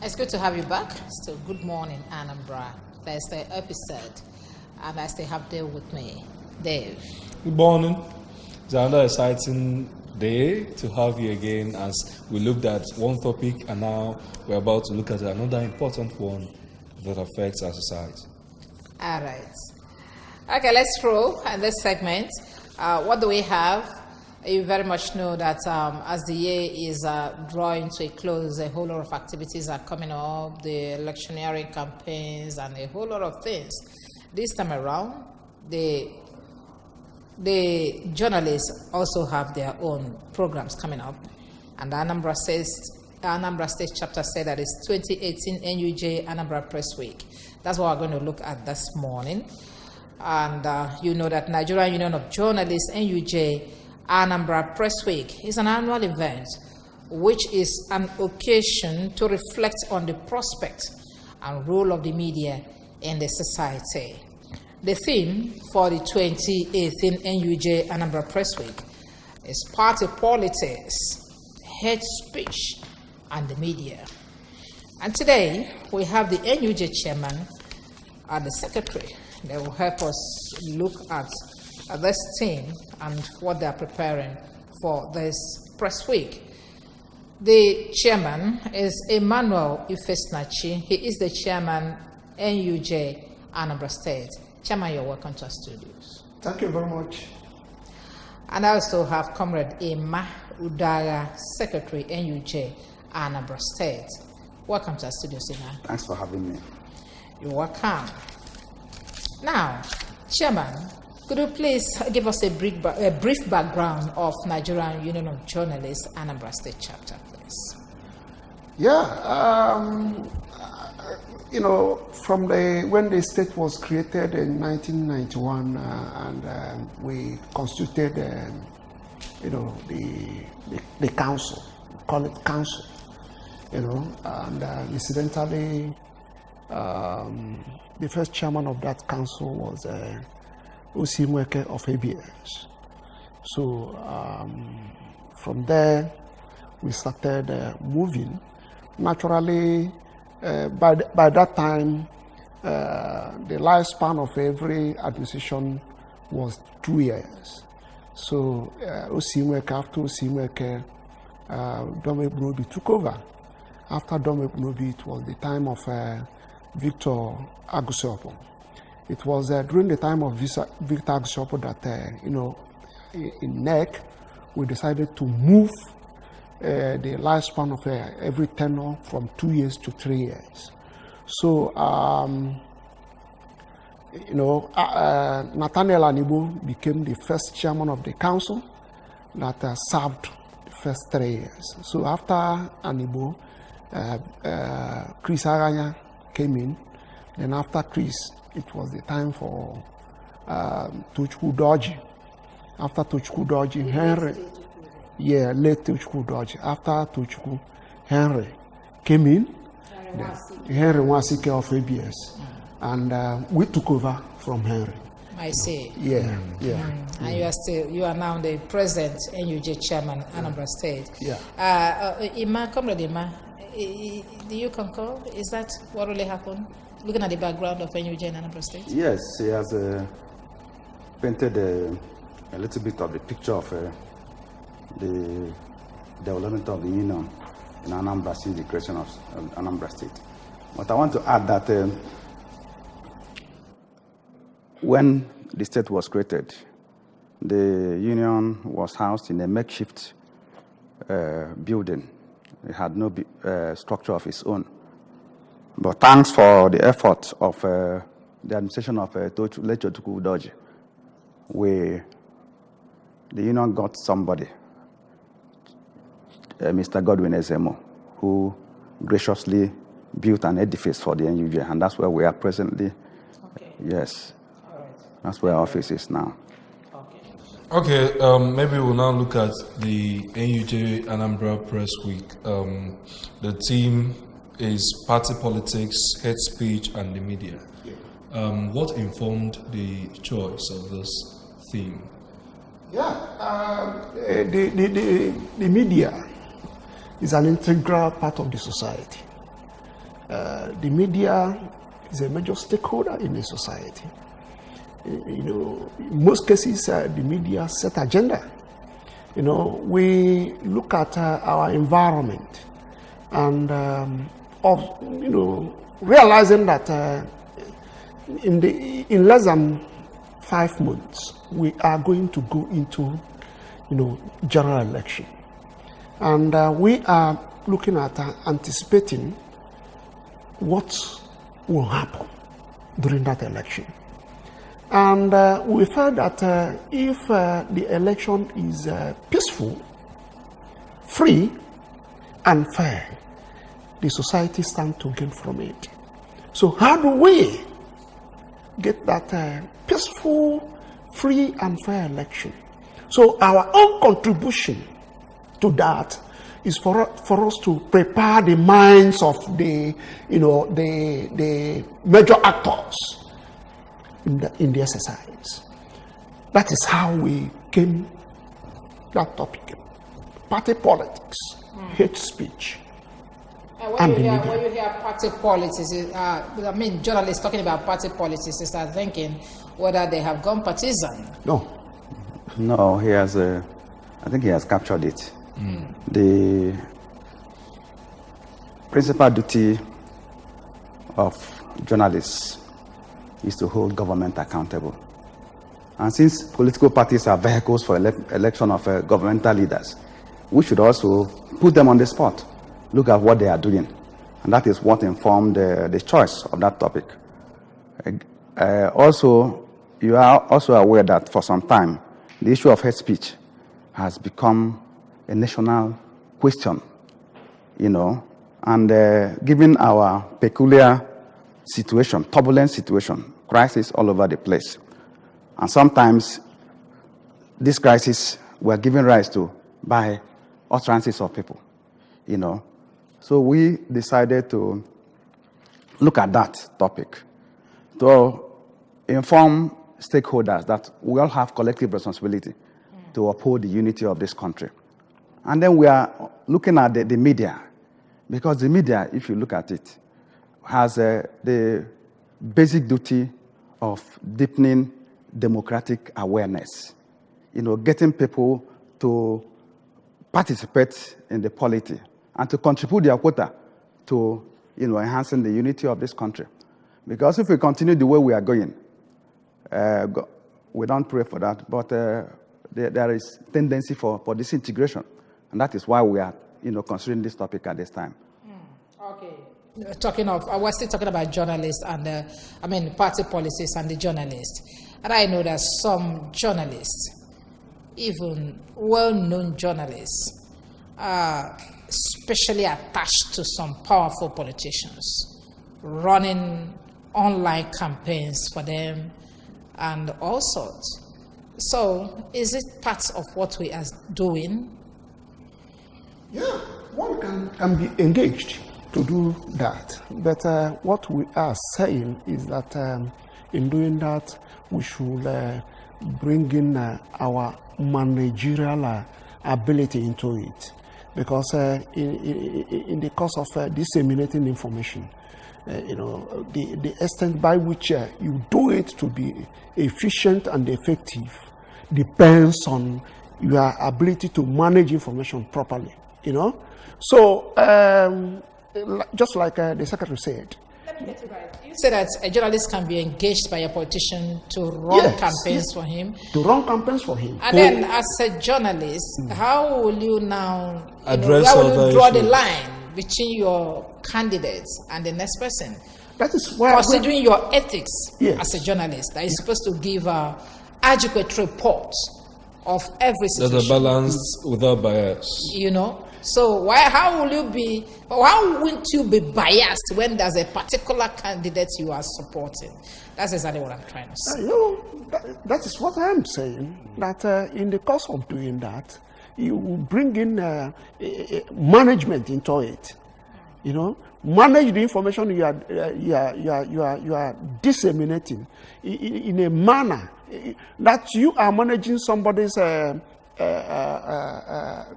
It's good to have you back. Still, good morning, Anambra. Thursday episode, and I still have Dave with me. Dave. Good morning. It's another exciting day to have you again as we looked at one topic and now we're about to look at another important one that affects our society. All right. Okay, let's roll in this segment. What do we have? You very much know that as the year is drawing to a close, a whole lot of activities are coming up, the electioneering campaigns and a whole lot of things. This time around, the journalists also have their own programs coming up. And the Anambra State chapter said that it's 2018 NUJ Anambra Press Week. That's what we're going to look at this morning. And you know that Nigerian Union of Journalists, NUJ, Anambra Press Week is an annual event which is an occasion to reflect on the prospect and role of the media in the society. The theme for the 2018 NUJ Anambra Press Week is party politics, hate speech, and the media. And today we have the NUJ chairman and the secretary that will help us look at this team and what they are preparing for this press week. The chairman is Emmanuel Ifesnachi. He is the chairman NUJ Anambra State. Chairman, you're welcome to our studios. Thank you very much. And I also have Comrade Emma Udaga, Secretary NUJ Anambra State. Welcome to our studios, Emma. Thanks for having me. You're welcome. Now, Chairman, could you please give us a brief background of Nigerian Union of Journalists, Anambra State chapter, please? Yeah, from when the state was created in 1991, and we constituted, the council, call it council, and incidentally, the first chairman of that council was Osimweke of ABS. So from there, we started moving. Naturally, by that time, the lifespan of every administration was 2 years. So Osimweke, after Osimweke, Dome Broby took over. After Dome Broby, it was the time of Victor Agusiopo. It was during the time of Victor Agusiopo that, in NEC, we decided to move the lifespan of every tenure from 2 years to 3 years. So, Nathaniel Anibo became the first chairman of the council that served the first 3 years. So after Anibo, Chris Aranya came in. Then after Chris, it was the time for Tochukwu Doji. After Tochukwu Doji, Henry, late Tochukwu Doji. After Tochukwu, Henry came in. Henry Wasike of ABS, and we took over from Henry. I see. Yeah. And you are now the president, NUJ chairman, Anambra State. Yeah. Ima, Comrade Ima, do you concur? Is that what really happened? Looking at the background of NUJ in Anambra State? Yes, he has painted a little bit of the picture of the development of the union in Anambra since the creation of Anambra State. But I want to add that when the state was created, the union was housed in a makeshift building. It had no structure of its own. But thanks for the effort of the administration of Tochukwu Doji, the union got somebody, Mr. Godwin Ezemo, who graciously built an edifice for the NUJ, and that's where we are presently. Okay. Yes. All right. That's where our office is now. Okay, maybe we'll now look at the NUJ Anambra Press Week. The theme is party politics, hate speech, and the media. What informed the choice of this theme? The media is an integral part of the society. The media is a major stakeholder in a society. In most cases, the media set agenda. We look at our environment and realizing that in less than 5 months, we are going to go into, general election. And we are looking at anticipating what will happen during that election. And we felt that if the election is peaceful, free, and fair, the society stands to gain from it. So how do we get that peaceful, free, and fair election? So our own contribution to that is for us to prepare the minds of the major actors in the exercise. That is how we came that topic. Party politics, hate speech. When you hear party politics, journalists talking about party politics, you start thinking whether they have gone partisan. No, I think he has captured it. The principal duty of journalists is to hold government accountable. And since political parties are vehicles for election of governmental leaders, we should also put them on the spot, look at what they are doing. And that is what informed the choice of that topic. Also, you are also aware that for some time, the issue of hate speech has become a national question, and given our peculiar situation, turbulent situation, crisis all over the place. And sometimes this crisis were given rise to by utterances of people, So we decided to look at that topic to inform stakeholders that we all have collective responsibility to uphold the unity of this country. And then we are looking at the media, because the media, if you look at it, has the basic duty of deepening democratic awareness, getting people to participate in the polity and to contribute their quota to, enhancing the unity of this country. Because if we continue the way we are going, we don't pray for that, but there is tendency for disintegration. And that is why we are, considering this topic at this time. Okay. We're still talking about journalists and party policies and the journalists. And I know that some journalists, even well-known journalists, are especially attached to some powerful politicians, running online campaigns for them and all sorts. So, is it part of what we are doing? Yeah, one can be engaged to do that. But what we are saying is that in doing that, we should bring in our managerial ability into it. Because in the course of disseminating information, the extent by which you do it to be efficient and effective depends on your ability to manage information properly, So, just like the secretary said. Let me get it right. You said that a journalist can be engaged by a politician to run campaigns for him. To run campaigns for him. And then, as a journalist, how will you now address how will you draw the issues? line between your candidates and the next person? That is why, considering your ethics Yes. as a journalist, that you're supposed to give an adequate report of every situation. That are balanced without bias. So how won't you be biased when there's a particular candidate you are supporting? That's exactly what I'm trying to say. that is what I'm saying. That in the course of doing that, you bring in management into it. Manage the information you are disseminating in a manner that you are managing somebody's.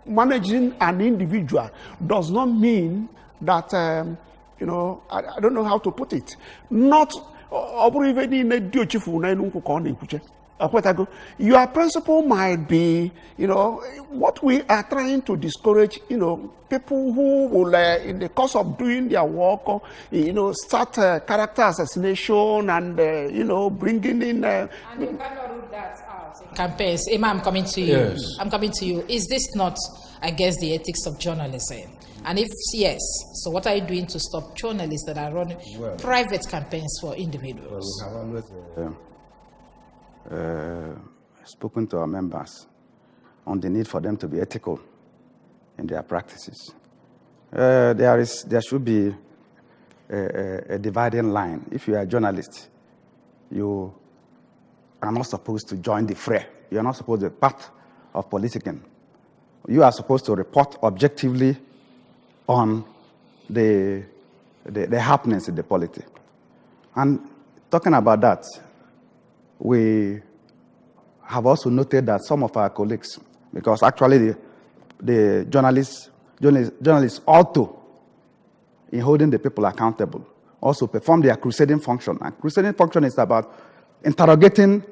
Managing an individual does not mean that you know, I don't know how to put it. Not even in a your principle might be, you know, what we are trying to discourage, you know, people who will, in the course of doing their work, you know, start character assassination and, you know, bringing in. And you cannot rule that out. Campaigns. Emma, I'm coming to you. Yes. I'm coming to you. Is this not against the ethics of journalism? And if yes, so what are you doing to stop journalists that are running private campaigns for individuals? Well, we have always spoken to our members on the need for them to be ethical in their practices. There should be a dividing line. If you are a journalist, you are not supposed to join the fray. You are not supposed to be part of politicking. You are supposed to report objectively on the happenings in the polity. And talking about that, we have also noted that some of our colleagues, because actually the journalists ought to, in holding the people accountable, also perform their crusading function. And crusading function is about interrogating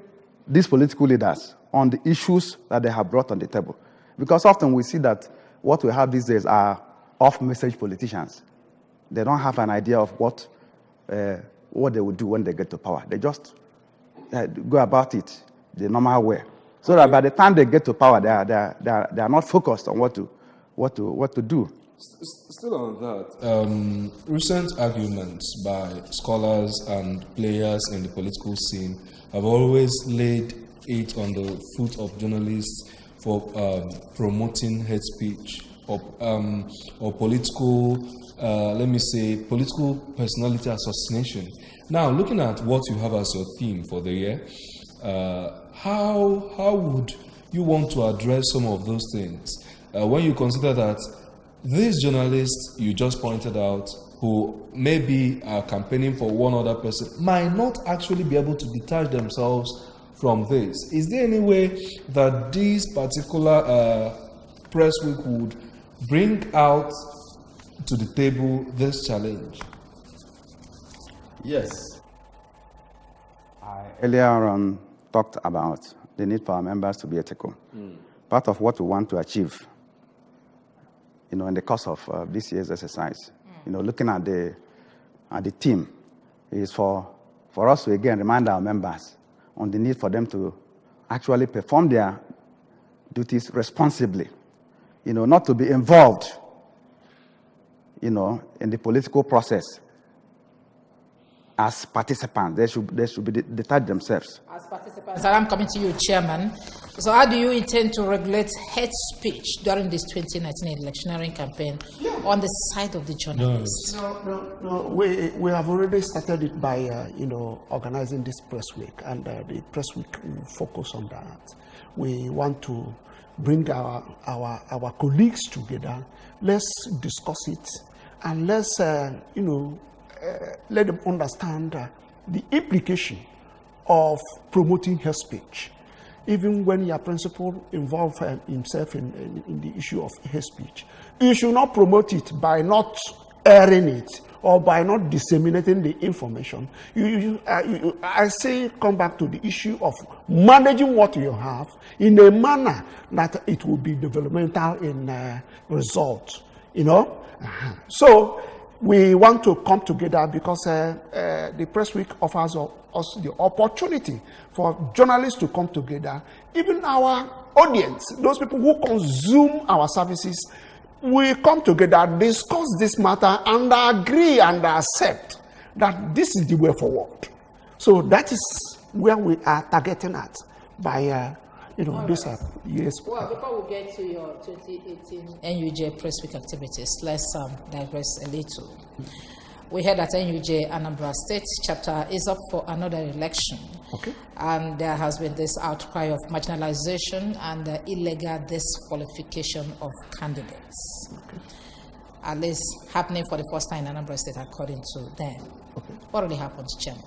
these political leaders on the issues that they have brought on the table. Because often we see that what we have these days are off-message politicians. They don't have an idea of what they will do when they get to power. They just go about it the normal way. So that by the time they get to power, they are not focused on what to do. Still on that, recent arguments by scholars and players in the political scene have always laid it on the foot of journalists for promoting hate speech or political, let me say, political personality assassination. Now, looking at what you have as your theme for the year, how would you want to address some of those things when you consider that these journalists you just pointed out, who maybe are campaigning for one other person, might not actually be able to detach themselves from this? Is there any way that this particular press week would bring out to the table this challenge? Yes. I earlier on talked about the need for our members to be ethical. Part of what we want to achieve, you know, in the course of this year's exercise, you know, looking at the theme, is for us to again remind our members on the need for them to actually perform their duties responsibly, you know, not to be involved, you know, in the political process as participants. They should be detached themselves. As participants, and I'm coming to you, Chairman. So how do you intend to regulate hate speech during this 2019 electioneering campaign on the side of the journalists? No. We have already started it by, you know, organizing this press week, and the press week will focus on that. We want to bring our colleagues together. Let's discuss it, and let's, you know, let them understand the implication of promoting hate speech. Even when your principal involves himself in the issue of hate speech, you should not promote it by not airing it or by not disseminating the information. I say come back to the issue of managing what you have in a manner that it will be developmental in result, you know. So we want to come together because the press week offers us the opportunity for journalists to come together. Even our audience, those people who consume our services, we come together, discuss this matter, and agree and accept that this is the way forward. So that is where we are targeting at by you know, this year's. Well, before we get to your 2018 NUJ press week activities, let's digress a little. We heard that NUJ Anambra State chapter is up for another election. Okay. And there has been this outcry of marginalization and illegal disqualification of candidates. Okay. At least happening for the first time in Anambra State, according to them. Okay. What really happened, Chairman?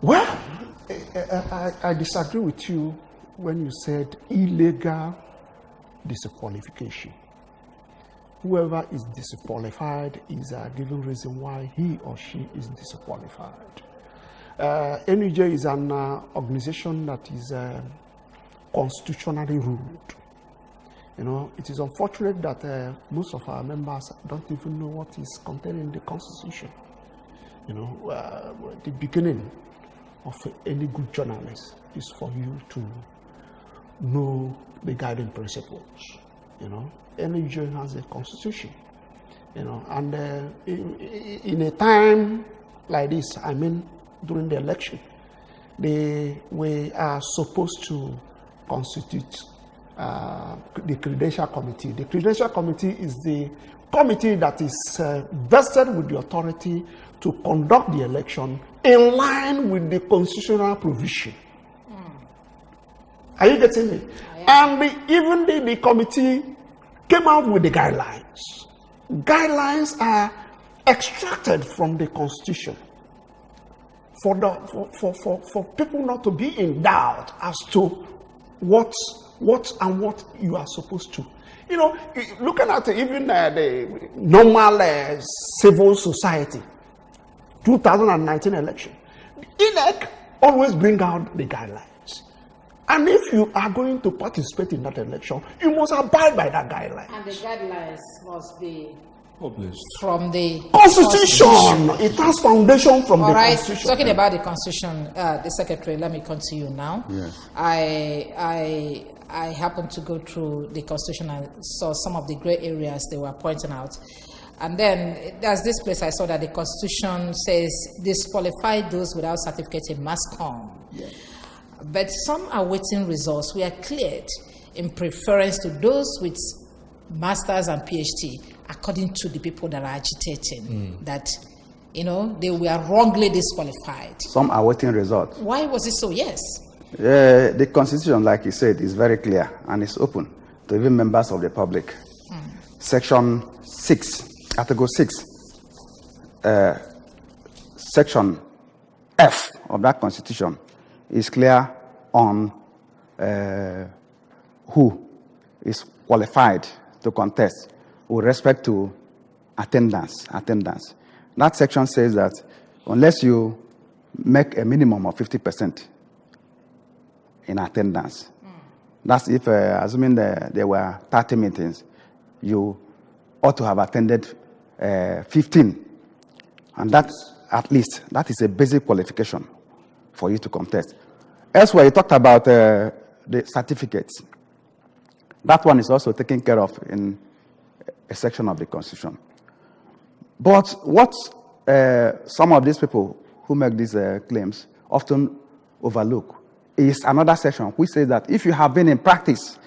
Well, I disagree with you when you said illegal disqualification. whoever is disqualified is given reason why he or she is disqualified. NUJ is an organization that is constitutionally ruled. You know, it is unfortunate that most of our members don't even know what is contained in the Constitution. You know, the beginning of any good journalist is for you to know the guiding principles. You know, NUJ has a constitution. You know, and in a time like this, I mean, during the election, we are supposed to constitute the Credential Committee. The Credential Committee is the committee that is vested with the authority to conduct the election in line with the constitutional provision. Are you getting me? And even the committee came out with the guidelines. Guidelines are extracted from the Constitution for people not to be in doubt as to what you are supposed to. You know, looking at even the normal civil society, 2019 election, INEC always bring out the guidelines. And if you are going to participate in that election, you must abide by that guideline. And the guidelines must be published from the Constitution. It has foundation from the Constitution. Talking about the Constitution, the Secretary, let me come to you now. Yes. I happened to go through the Constitution and saw some of the gray areas they were pointing out. And then there's this place I saw that the Constitution says disqualify those without certificate in mass comm. Yes. But some are waiting results. We are cleared in preference to those with masters and PhD, according to the people that are agitating that, you know, they were wrongly disqualified. Some are waiting results. Why was it so? Yes. The Constitution, like you said, is very clear and it's open to even members of the public. Section 6, Article 6, Section F of that Constitution is clear on who is qualified to contest with respect to attendance. That section says that unless you make a minimum of 50% in attendance, that's if, assuming there were 30 meetings, you ought to have attended 15. And that, at least, that is a basic qualification for you to contest. Elsewhere, you talked about the certificates. That one is also taken care of in a section of the Constitution. But what some of these people who make these claims often overlook is another section which says that if you have been in practice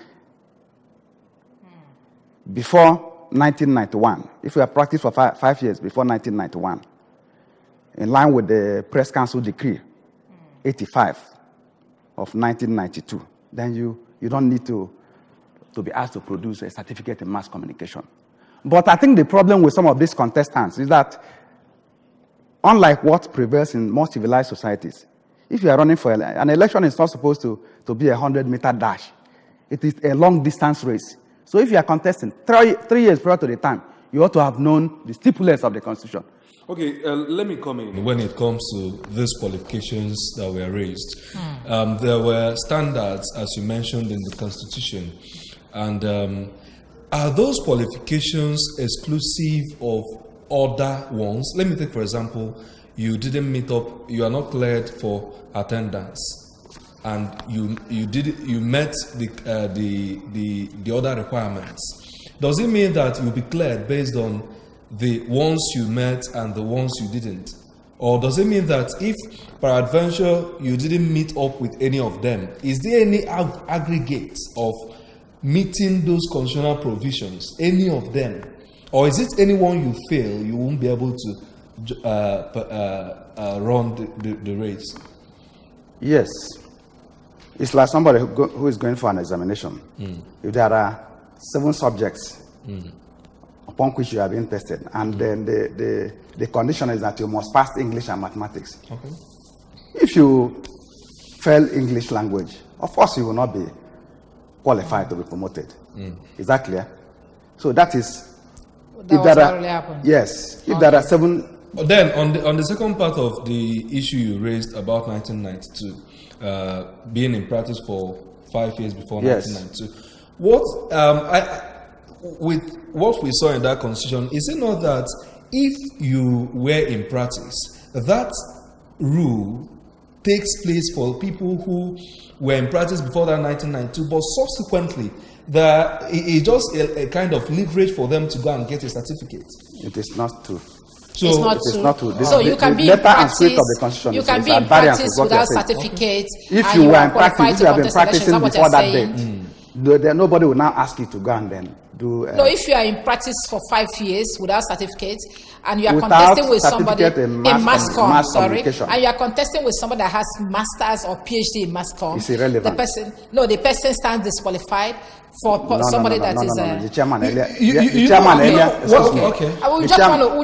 before 1991, if you have practiced for 5 years before 1991, in line with the Press Council Decree 85 of 1992, then you don't need to be asked to produce a certificate in mass communication. But I think the problem with some of these contestants is that, unlike what prevails in more civilized societies, if you are running for an election, is not supposed to be a 100-meter dash. It is a long-distance race. So if you are contesting 3 years prior to the time, you ought to have known the stipulates of the Constitution. Okay, let me come in. When it comes to these qualifications that were raised, there were standards, as you mentioned, in the Constitution. And are those qualifications exclusive of other ones? Let me take, for example, you didn't meet up, you are not cleared for attendance, and you met the other requirements. Does it mean that you'll be cleared based on the ones you met and the ones you didn't? Or does it mean that if peradventure you didn't meet up with any of them, is there any aggregate of meeting those constitutional provisions, any of them? Or is it anyone you fail, you won't be able to run the race? Yes. It's like somebody who is going for an examination. If there are 7 subjects upon which you are being tested, and then the condition is that you must pass English and mathematics. Okay. If you fail English language, of course you will not be qualified to be promoted. Is that clear? So that is That was what really happened. Yes, if there are 7. Then on the second part of the issue you raised about 1992, being in practice for 5 years before 1992, with what we saw in that constitution, is it not that if you were in practice, that rule takes place for people who were in practice before that 1992, but subsequently it's just a kind of leverage for them to go and get a certificate? It is not true. So it's not true. So you can be in practice. You can be in practice without certificate. If you were in practice, if you have been practicing before that date, nobody will now ask you to go and then do. No, if you are in practice for 5 years without certificate, and you are contesting with somebody in mass comm, and you are contesting with somebody that has masters or PhD in mass comm, it's irrelevant. The person stands disqualified for somebody that is. The chairman earlier. The chairman earlier. Okay. We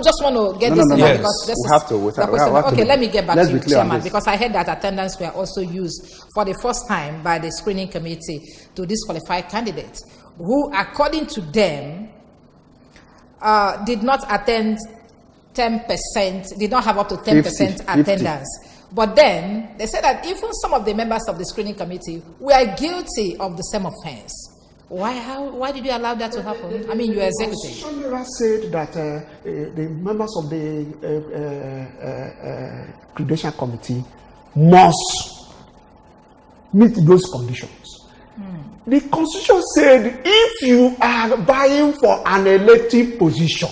just want to get this because this is the question. Okay, let me get back to you, chairman, because I heard that attendance were also used for the first time by the screening committee to disqualify candidates who, according to them, did not attend 10%, did not have up to 10% attendance. 50. But then they said that even some of the members of the screening committee were guilty of the same offense. Why did you allow that to happen? I mean, your executive. Anambra said that the members of the credential committee must meet those conditions. The Constitution said if you are vying for an elective position,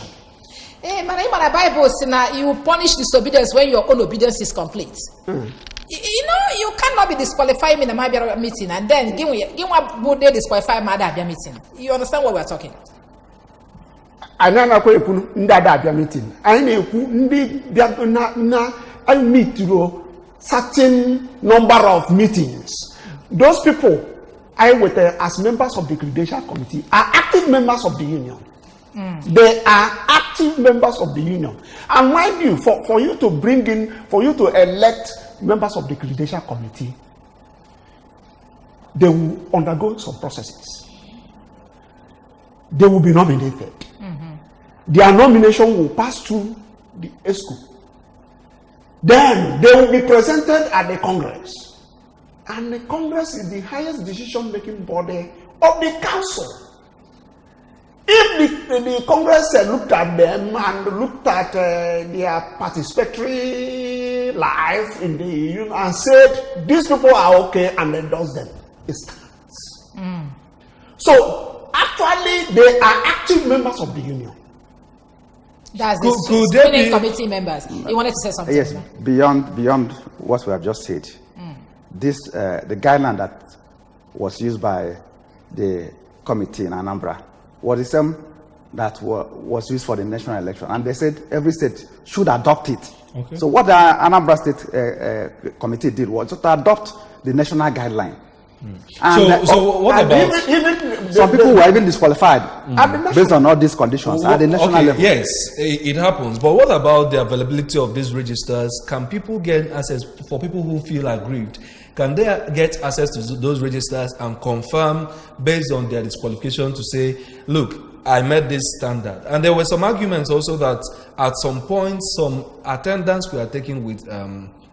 you punish disobedience when your own obedience is complete. You cannot be disqualifying me in a meeting and then give one day disqualify my meeting. You understand what we're talking? I meeting. I meet certain number of meetings. Those people as members of the credential committee are active members of the union. They are active members of the union. And mind you, for you to elect members of the credential committee, they will undergo some processes. They will be nominated. Their nomination will pass through the ESCO. Then they will be presented at the Congress. And the Congress is the highest decision-making body of the council. If the Congress looked at them and looked at their participatory life in the union and said, these people are okay, and endorsed them, it stands. So, actually, they are active members of the union. That's the screening committee members. You wanted to say something? Yes, beyond what we have just said. The guideline that was used by the committee in Anambra was the same that was used for the national election, and they said every state should adopt it. Okay. So what the Anambra State committee did was to adopt the national guideline. So what about some people were even disqualified based on all these conditions at the national level? Yes, it happens. But what about the availability of these registers? Can people get access, for people who feel aggrieved? Can they get access to those registers and confirm based on their disqualification to say, look, I met this standard? And there were some arguments also that at some point some attendants were taken with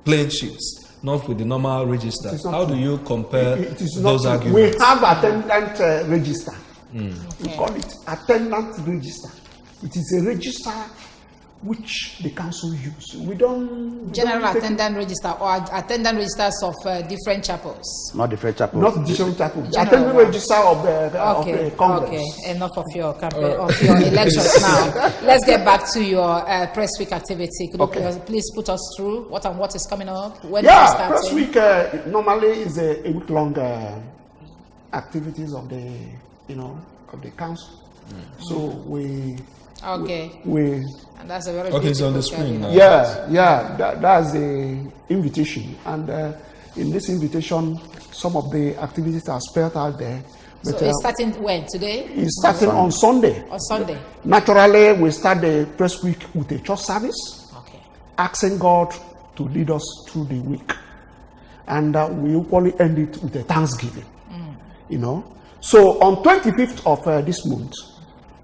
plain sheets, not with the normal register. How do you compare those arguments? We have attendant register. We call it attendant register. It is a register which the council use. We don't... General attendant register or attendant registers of different chapels? Not different chapels. Not different chapels. Attendant register of the Congress. Okay, enough of your campaign, of your elections now. Let's get back to your press week activity. Could you please put us through what is coming up? When press week normally is a week-long activities of the council. So we... And that's a very it's on the screen now. That's the invitation, and in this invitation, some of the activities are spelled out there. But, so it's starting when? Today? It's starting on Sunday. On Sunday. Naturally, we start the press week with a church service, asking God to lead us through the week, and we equally end it with a Thanksgiving. So on 25th of this month,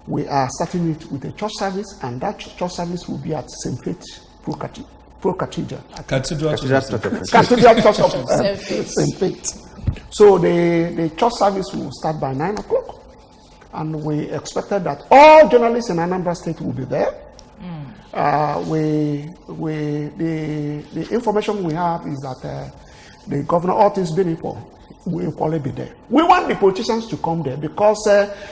We are starting it with a church service, and that church service will be at St. Faith Proo Cathedral. Cathedral Church of St. Faith. So the church service will start by 9 o'clock. And we expected that all journalists in Anambra State will be there. The information we have is that the governor, all things being equal, will probably be there. We want the politicians to come there because.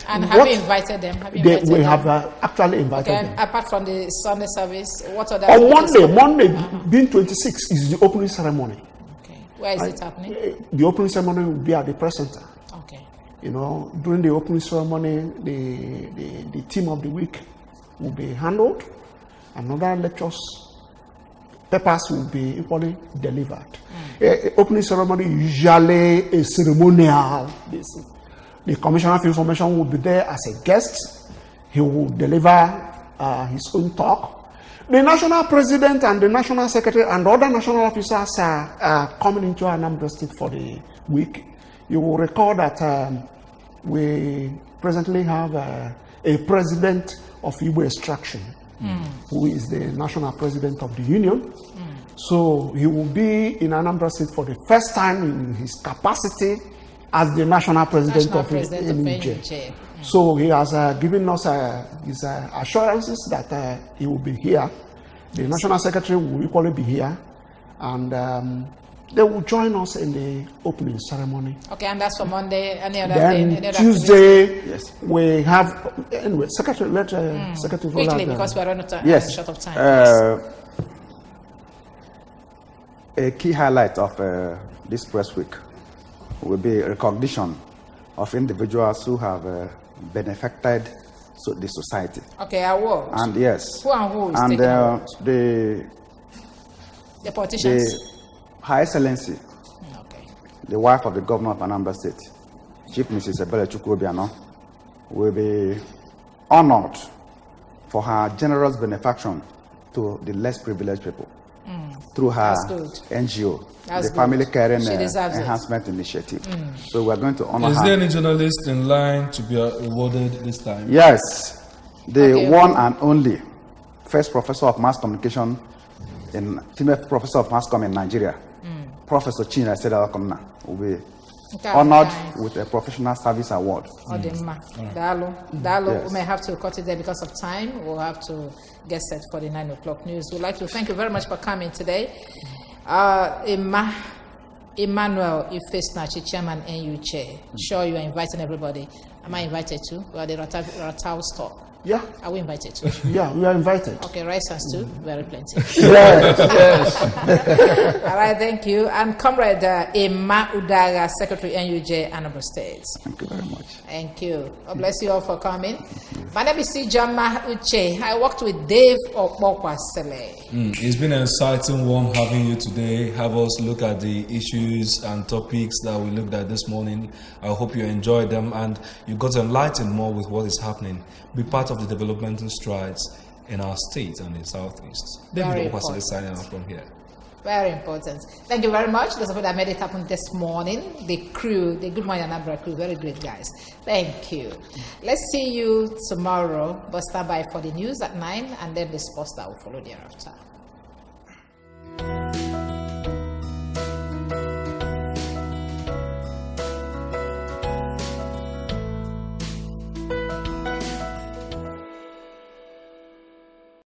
And have you invited them? We have actually invited them. Apart from the Sunday service, what other? On Monday, being 26, is the opening ceremony. Okay. Where is it happening? The opening ceremony will be at the press center. Okay. You know, during the opening ceremony, the theme of the week will be handled. Another lectures, papers will be equally delivered. Opening ceremony usually a ceremonial. The Commissioner of Information will be there as a guest. He will deliver his own talk. The National President and the National Secretary and other national officers are coming into Anambra State for the week. You will recall that we presently have a president of Igbo extraction, who is the national president of the union. So he will be in Anambra State for the first time in his capacity as the national president of NUJ. So he has given us his assurances that he will be here. The national secretary will equally be here, and they will join us in the opening ceremony. Okay, and that's for Monday. Any other then day? Any other Tuesday, yes, we have anyway. Secretary, let secretary quickly because we are running short of time. A key highlight of this press week will be recognition of individuals who have benefited the society. Okay, award. And yes. Who and who is and taking award? The politicians? The High Excellency, okay, the wife of the governor of Anambra State, Chief Mrs. Ebele Chukwuobiano, will be honored for her generous benefaction to the less privileged people through her NGO, the Family Caring Enhancement Initiative. So we're going to honor her. Is there any journalist in line to be awarded this time? Yes, the one and only first professor of mass communication, female professor of mass comm in Nigeria, Professor China Sedalakomna, will be honored with a professional service award. Dalo, we may have to cut it there because of time. We'll have to get set for the 9 o'clock news. We'd like to thank you very much for coming today. Emmanuel Ifesnachi, Chairman NUJ. Sure, you are inviting everybody. Am I invited too? Well, the Ratau store. Yeah. Are we invited too? Yeah, we are invited. Okay, rice and stew, very plenty. Yes. All right, thank you. And Comrade Emma Udaga, Secretary NUJ, Anambra State. Thank you very much. Thank you. God bless you all for coming. My name is Sijama Uche. I worked with Dave Okpokwasele. It's been an exciting one having you today. Have us look at the issues and topics that we looked at this morning. I hope you enjoyed them and you got enlightened more with what is happening. Be part of the developmental strides in our state and in Southeast. David Okpokwasele signing out from here. Very important. Thank you very much. Those of you that made it happen this morning. The crew, the Good Morning Anambra crew, very great guys. Thank you. Let's see you tomorrow, but stand by for the news at 9 and then the sports that will follow thereafter.